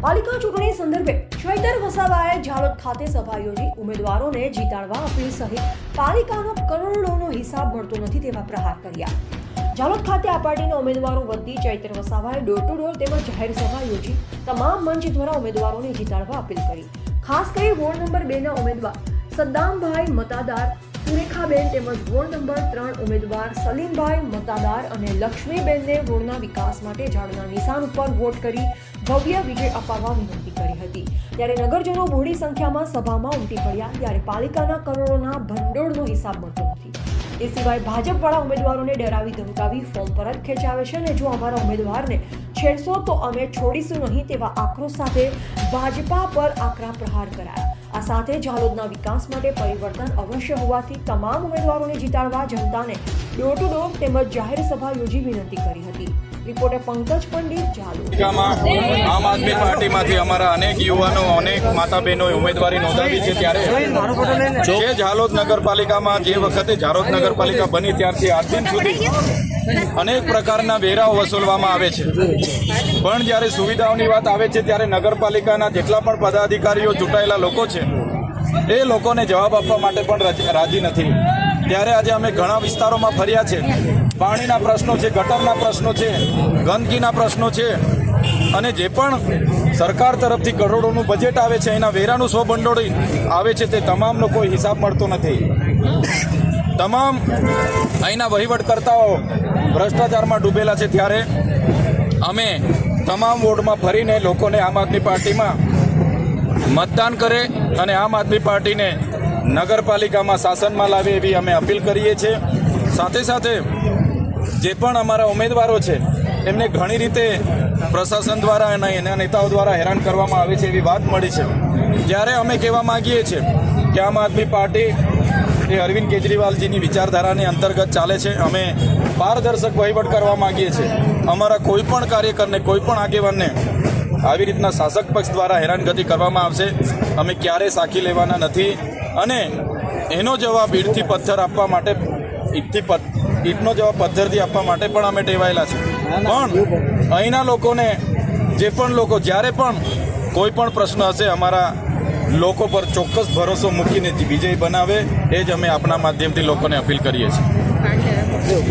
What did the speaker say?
પાલિકા ચૂંટણી સંદર્ભે ચૈતર વસાવાએ ઝાલોદ ખાતે સભા યોજી ઉમેદવારોને જીતાડવા અપીલ સહિત પાલિકાનો કરોડોનો હિસાબ મળતો નથી તેવા પ્રહાર કર્યા। ઝાલોદ ખાતે આ પાર્ટીના ઉમેદવારો વતી ચૈતર વસાવાએ ડોર ટુ ડોર તેમજ જાહેર સભા યોજી તમામ મંચ દ્વારા ઉમેદવારોને જીતાડવા અપીલ કરી। ખાસ કરી વોર્ડ નંબર 2 ના ઉમેદવાર સદ્દામભાઈ મતાદાર, સુરેખાબેન તેમજ વોર્ડ નંબર 3 ઉમેદવાર સલીમભાઈ મતાદાર અને લક્ષ્મીબેનને વોર્ડના વિકાસ માટે ઝાડના નિશાન ઉપર વોટ કરી ભવ્ય વિજય અપાવવા વિનંતી કરી હતી। ત્યારે નગરજનો મોટી સંખ્યામાં સભામાં ઉમટી પડ્યા ત્યારે પાલિકાના કરોડોના ભંડોળનો હિસાબ મળતો નથી। એ સિવાય ભાજપવાળા ઉમેદવારોને ડરાવી ધમકાવી ફોર્મ પરત ખેંચાવે છે અને જો અમારા ઉમેદવારને છેડશો તો અમે છોડીશું નહીં તેવા આક્રોશ સાથે ભાજપા પર આકરા પ્રહાર કરાયા। આ સાથે ઝાલોદના વિકાસ માટે પરિવર્તન અવશ્ય હોવાથી તમામ ઉમેદવારોને જીતાડવા જનતાને ડોર ટુ ડોર તેમજ જાહેર સભા યોજી વિનંતી કરી હતી। રિપોર્ટર પંકજ પંડિત, ઝાલોદ। આમ આદમી પાર્ટીમાંથી અમારા અનેક યુવાનો, અનેક માતા બહેનોએ ઉમેદવારી નોંધાવી છે। ત્યારે જે ઝાલોદ નગરપાલિકામાં જે વખતે ઝાલોદ નગરપાલિકા બની ત્યારથી આજ દિન સુધી અનેક પ્રકારના વેરાઓ વસૂલવામાં આવે છે, પણ જ્યારે સુવિધાઓની વાત આવે છે ત્યારે નગરપાલિકાના જેટલા પણ પદાધિકારીઓ ચૂંટાયેલા લોકો છે એ લોકોને જવાબ આપવા માટે પણ રાજી નથી। ત્યારે આજે અમે ઘણા વિસ્તારોમાં ફર્યા છે। પાણીના પ્રશ્નો છે, ગટરના પ્રશ્નો છે, ગંદકીના પ્રશ્નો છે અને જે પણ સરકાર તરફથી કરોડોનું બજેટ આવે છે એના વેરાનું 100 ભંડોળ આવે છે તે તમામનો કોઈ હિસાબ મળતો નથી। તમામ અહીંના વહીવટકર્તાઓ ભ્રષ્ટાચારમાં ડૂબેલા છે। ત્યારે અમે તમામ વોર્ડમાં ફરીને લોકોને આમ આદમી પાર્ટીમાં મતદાન કરે અને આમ આદમી પાર્ટીને નગરપાલિકામાં શાસનમાં લાવે એવી અમે અપીલ કરીએ છીએ। સાથે સાથે જે પણ અમારા ઉમેદવારો છે એમને ઘણી રીતે પ્રશાસન દ્વારા અને એના નેતાઓ દ્વારા હેરાન કરવામાં આવે છે એવી વાત મળી છે। જ્યારે અમે કહેવા માગીએ છીએ કે આમ આદમી પાર્ટી એ અરવિંદ કેજરીવાલજીની વિચારધારાની અંતર્ગત ચાલે છે। અમે પારદર્શક વહીવટ કરવા માગીએ છીએ। અમારા કોઈ પણ કાર્યકરને, કોઈ પણ આગેવાનને આવી રીતના શાસક પક્ષ દ્વારા હેરાનગતિ કરવામાં આવશે અમે ક્યારેય સાખી લેવાના નથી અને એનો જવાબ ઈંટથી પથ્થર આપવા માટે ઈંટનો જવાબ પથ્થરથી આપવા માટે પણ અમે ટેવાયેલા છે। પણ અહીંના લોકોને જે પણ લોકો જ્યારે પણ કોઈ પણ પ્રશ્ન હશે અમારા લોકો પર ચોક્કસ ભરોસો મૂકીને વિજય બનાવે એ જ અમે આપણા માધ્યમથી લોકોને અપીલ કરીએ છીએ।